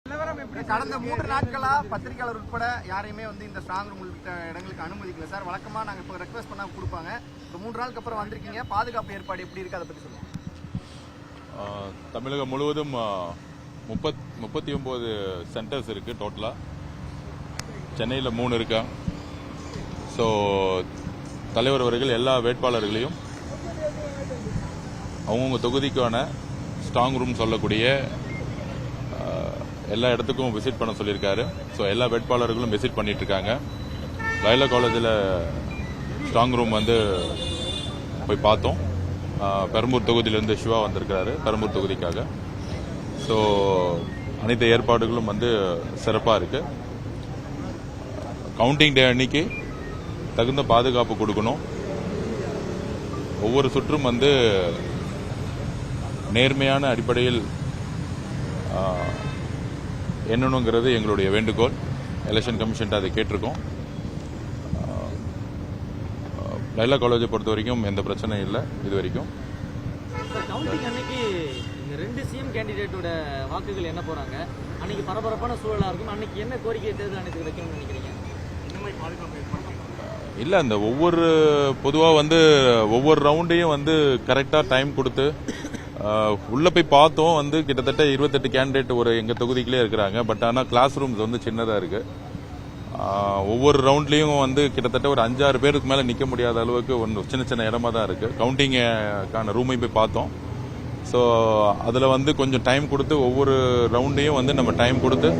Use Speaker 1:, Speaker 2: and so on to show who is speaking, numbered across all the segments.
Speaker 1: கடந்த 3 நாட்களா பத்திரிகையாளர் உட்பட யாரையுமே இந்த ஸ்ட்ராங் ரூம் உள்ளிட்ட இடங்களுக்கு அனுமதிக்கல சார். வழக்கமா நாங்க இப்போ ரெக்வெஸ்ட் பண்ணா கொடுப்பாங்க. இப்போ 3 நாளுக்கு அப்புறம் வந்திருக்கீங்க, பாதுகாப்பு ஏற்பாடு எப்படி இருக்கு, அதை பத்தி சொல்லுங்க.
Speaker 2: தமிழகம் முழுவதும் 39 சென்டர்ஸ் இருக்கு டோட்டலா. சென்னையில் 3 இருக்கா. ஸோ தலைவர் அவர்கள் எல்லா வேட்பாளர்களையும் அவங்கவுங்க தொகுதிக்கான ஸ்ட்ராங் ரூம் சொல்லக்கூடிய எல்லா இடத்துக்கும் விசிட் பண்ண சொல்லியிருக்காரு. ஸோ எல்லா வேட்பாளர்களும் விசிட் பண்ணிட்டு இருக்காங்க. லயோலா காலேஜில் ஸ்ட்ராங் ரூம் போய் பார்த்தோம். பெரம்பூர் தொகுதியிலிருந்து சிவா வந்திருக்கிறாரு பெரம்பூர் தொகுதிக்காக. ஸோ அனைத்து ஏற்பாடுகளும் சிறப்பாக இருக்கு. கவுண்டிங் டே அன்னைக்கு தகுந்த பாதுகாப்பு கொடுக்கணும். ஒவ்வொரு சுற்றும் நேர்மையான அடிப்படையில் என்னணுங்கிறது எங்களுடைய வேண்டுகோள். எலெக்ஷன் கமிஷன் அதை கேட்டிருக்கோம். லயோலா காலேஜை பொறுத்த வரைக்கும் எந்த பிரச்சனையும் இல்லை இது வரைக்கும்.
Speaker 3: கவுண்டிங் அன்னைக்கு 2 சிஎம் கேண்டிடேட்டோட வாக்குகள் என்ன போறாங்க, அன்னைக்கு பரபரப்பான சூழலா இருக்கும். அன்னைக்கு என்ன கோரிக்கை தேர்தல் ஆணையத்துக்கு வைக்கணும்னு நினைக்கிறீங்க?
Speaker 2: இல்லை, அந்த ஒவ்வொரு பொதுவாக ஒவ்வொரு ரவுண்டையும் கரெக்டாக டைம் கொடுத்து உள்ள போய் பார்த்தோம். கிட்டத்தட்ட 28 கேண்டிடேட் எங்க தொகுதிக்குள்ளே இருக்கிறாங்க. பட் ஆனால் கிளாஸ் ரூம்ஸ் சின்னதாக இருக்கு. ஒவ்வொரு ரவுண்ட்லயும் கிட்டத்தட்ட ஒரு 5-6 பேருக்கு மேல நிக்க முடியாத அளவுக்கு சின்ன சின்ன இடமா தான் இருக்கு. கவுண்டிங்கான ரூமை போய் பார்த்தோம். ஸோ அதுல கொஞ்சம் டைம் கொடுத்து ஒவ்வொரு ரவுண்டையும் நம்ம டைம் கொடுத்து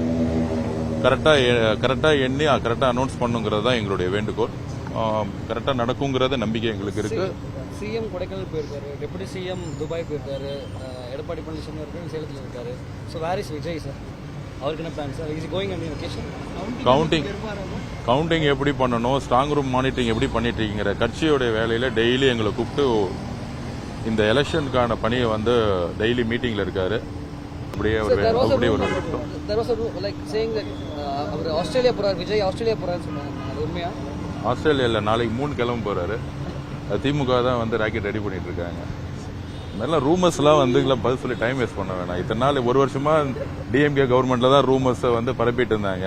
Speaker 2: கரெக்டா எண்ணி கரெக்டா அனௌன்ஸ் பண்ணுங்கிறது தான் எங்களுடைய வேண்டுகோள். கரெக்டா நடக்குங்கிறத நம்பிக்கை எங்களுக்கு இருக்கு.
Speaker 3: சிஎம் கொடைக்கானல் போயிருக்காரு, டெபுட்டி சிஎம் துபாய் போயிருக்காரு, எடப்பாடி பழனிசாமி அவர்கள் சேலத்தில் இருக்காரு. So where is Vijay sir? அவருக்கு என்ன plan sir? Is going on vacation?
Speaker 2: Counting எப்படி பண்ணணும், ஸ்ட்ராங் ரூம் மானிட்டரிங் எப்படி பண்ணிட்டு இருக்கீங்கிற கட்சியோட வேலையில டெய்லி எங்களை கூப்பிட்டு இந்த எலெக்ஷனுக்கான பணியை டெய்லி மீட்டிங்ல இருக்காரு. அப்படியே
Speaker 3: அவர் ஆஸ்திரேலியா போறாரு, விஜய் ஆஸ்திரேலியா போறாரு சொன்னாங்க. அது உண்மையா?
Speaker 2: ஆஸ்திரேலியாவில் நாளைக்கு 3 கிளம்ப போறாரு. திமுக தான் ராக்கெட் ரெடி பண்ணிட்டு இருக்காங்க. இதெல்லாம் ரூமர்ஸ்லாம் பதில் சொல்லி டைம் வேஸ்ட் பண்ண வேணாம். இத்தனை நாள் 1 வருஷமா டிஎம்கே கவர்மெண்ட்ல தான் ரூமர்ஸை பரப்பிட்டு இருந்தாங்க.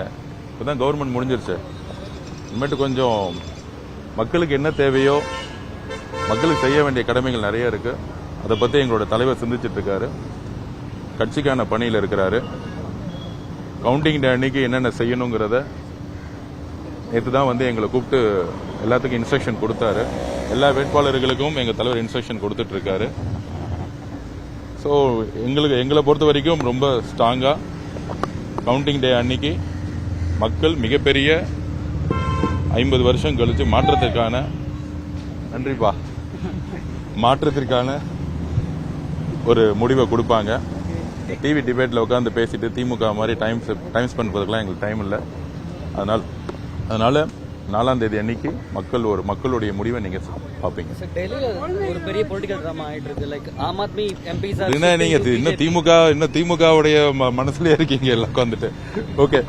Speaker 2: இப்பதான் கவர்மெண்ட் முடிஞ்சிருச்சு. இனிமேட்டு கொஞ்சம் மக்களுக்கு என்ன தேவையோ, மக்களுக்கு செய்ய வேண்டிய கடமைகள் நிறைய இருக்கு. அதை பத்தி எங்களோட தலைவர் சிந்திச்சிட்டு இருக்காரு. கட்சிக்கான பணியில் இருக்கிறாரு. கவுண்டிங் டே அன்னைக்கு என்னென்ன செய்யணுங்கிறத நேற்று தான் எங்களை கூப்பிட்டு எல்லாத்துக்கும் இன்ஸ்ட்ரக்ஷன் கொடுத்தாரு. எல்லா வேட்பாளர்களுக்கும் எங்க தலைவர் இன்ஸ்ட்ரக்ஷன் கொடுத்துட்டு இருக்காரு. ஸோ எங்களை பொறுத்த வரைக்கும் ரொம்ப ஸ்ட்ராங்கா கவுண்டிங் டே அன்னைக்கு மக்கள் மிகப்பெரிய 50 வருஷம் கழிச்சு மாற்றத்திற்கான ஒரு முடிவை கொடுப்பாங்க. டிவி டிபேட்ல உட்காந்து பேசிட்டு திமுக மாதிரி டைம் ஸ்பெண்ட் பண்ணுறதுக்கெல்லாம் எங்களுக்கு டைம் இல்லை. அதனால 4ஆம் தேதி அன்னைக்கு மக்களுடைய முடிவை நீங்க பாப்பீங்க.
Speaker 3: டெல்லியில ஒரு பெரிய பொலிட்டிக்கல் டிராமா ஆயிட்டு இருக்கு. லைக் ஆம் ஆத்மி எம்பிஸ்
Speaker 2: நீங்க இன்னும் திமுகவுடைய மனசுலயே இருக்கீங்க எல்லாம் உட்காந்துட்டு. Okay,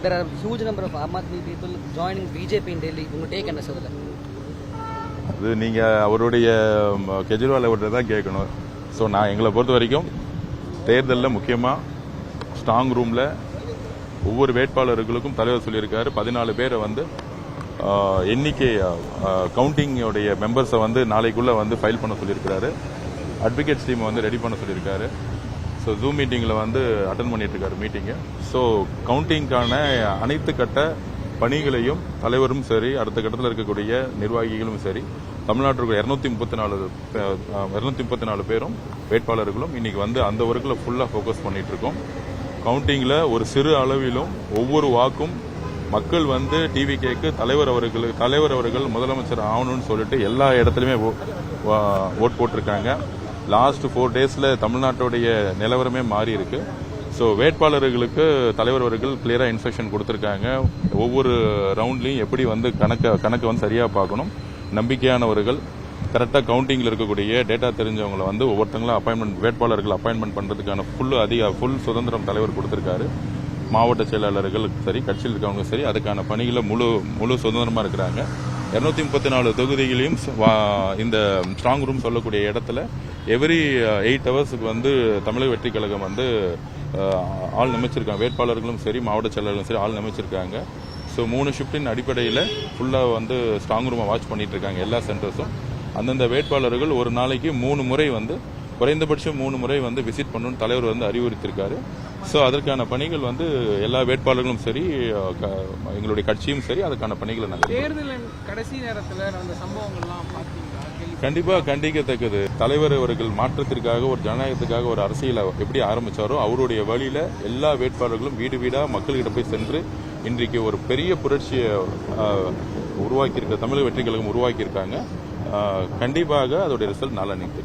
Speaker 3: there are huge number of Aam Aadmi people joining BJP in Delhi. உங்க டேக் என்ன சொல்லுங்க?
Speaker 2: அது நீங்க அவருடைய கெஜ்ரிவால் அவர்கிட்ட தான் கேட்கணும். ஸோ எங்களை பொறுத்த வரைக்கும் தேர்தலில் முக்கியமா ஸ்ட்ராங் ரூம்ல ஒவ்வொரு வேட்பாளர்களுக்கும் தலைவர் சொல்லியிருக்காரு 14 பேரை எண்ணிக்கை கவுண்டிங்கோடைய மெம்பர்ஸை நாளைக்குள்ள ஃபைல் பண்ண சொல்லியிருக்காரு. அட்வொகேட்ஸ் டீம் ரெடி பண்ண சொல்லியிருக்காரு. ஸோ ஜூம் மீட்டிங்கில் அட்டன் பண்ணிட்டு இருக்காரு மீட்டிங்கை. ஸோ கவுண்டிங்கான அனைத்து கட்ட பணிகளையும் தலைவரும் சரி, அடுத்த கட்டத்தில் இருக்கக்கூடிய நிர்வாகிகளும் சரி, தமிழ்நாட்டில் 234 பேரும் வேட்பாளர்களும் இன்னைக்கு அந்த ஒர்க்கில் ஃபுல்லாக ஃபோக்கஸ் பண்ணிட்டு இருக்கோம். கவுண்டிங்ல ஒரு சிறு அளவிலும் ஒவ்வொரு வாக்கும் மக்கள் டிவிகேக்கு தலைவர் அவர்கள் முதலமைச்சர் ஆகணும்னு சொல்லிட்டு எல்லா இடத்துலயுமே ஓட் போட்டிருக்காங்க. லாஸ்ட் 4 டேஸ்ல தமிழ்நாட்டுடைய நிலவரமே மாறி இருக்கு. ஸோ வேட்பாளர்களுக்கு தலைவர் அவர்கள் கிளியரா இன்ஸ்ட்ரக்ஷன் கொடுத்திருக்காங்க. ஒவ்வொரு ரவுண்ட்லயும் எப்படி கணக்கை சரியா பார்க்கணும். நம்பிக்கையானவர்கள் கரெக்டா கவுண்டிங்ல இருக்கக்கூடிய டேட்டா தெரிஞ்சவங்களை ஒவ்வொருத்தங்களும் வேட்பாளர்கள் அப்பாயின்மெண்ட் பண்றதுக்கான ஃபுல் சுதந்திரம் தலைவர் கொடுத்திருக்காரு. மாவட்ட செயலாளர்கள் சரி, கட்சியில் இருக்கவங்க சரி, அதுக்கான பணிகளை முழு சுதந்திரமா இருக்கிறாங்க. 234 தொகுதிகளையும் இந்த ஸ்ட்ராங் ரூம் சொல்லக்கூடிய இடத்துல எவ்ரி 8 ஹவர்ஸுக்கு தமிழக வெற்றி கழகம் ஆள் நியமிச்சிருக்காங்க. வேட்பாளர்களும் சரி மாவட்ட செயலாளர்களும் சரி ஆள் நியமிச்சிருக்காங்க. ஸோ 3 ஷிஃப்டின் அடிப்படையில் ஃபுல்லாக வந்து ஸ்ட்ராங் ரூமை வாட்ச் பண்ணிட்டு இருக்காங்க எல்லா சென்டர்ஸும். அந்தந்த வேட்பாளர்கள் ஒரு நாளைக்கு 3 முறை வந்து குறைந்தபட்சம் 3 முறை வந்து விசிட் பண்ணணும்னு தலைவர் வந்து அறிவுறுத்திருக்காரு. ஸோ அதற்கான பணிகள் வந்து எல்லா வேட்பாளர்களும் சரி எங்களுடைய கட்சியும் சரி அதுக்கான பணிகளை நாங்கள்
Speaker 4: தேர்தலின் கடைசி நேரத்தில் நடந்த சம்பவங்கள்லாம் பார்த்தீங்களா?
Speaker 2: கண்டிப்பாக கண்டிக்கத்தக்கது. தலைவர் அவர்கள் மாற்றத்திற்காக ஒரு ஜனநாயகத்துக்காக ஒரு அரசியலை எப்படி ஆரம்பிச்சாரோ அவருடைய வழியில எல்லா வேட்பாளர்களும் வீடு வீடா மக்கள்கிட்ட போய் சென்று இன்றைக்கு ஒரு பெரிய புரட்சியை உருவாக்கியிருக்க தமிழக வெற்றி கழகம் உருவாக்கியிருக்காங்க. கண்டிப்பாக அதோடைய ரிசல்ட் நாளை நினைத்து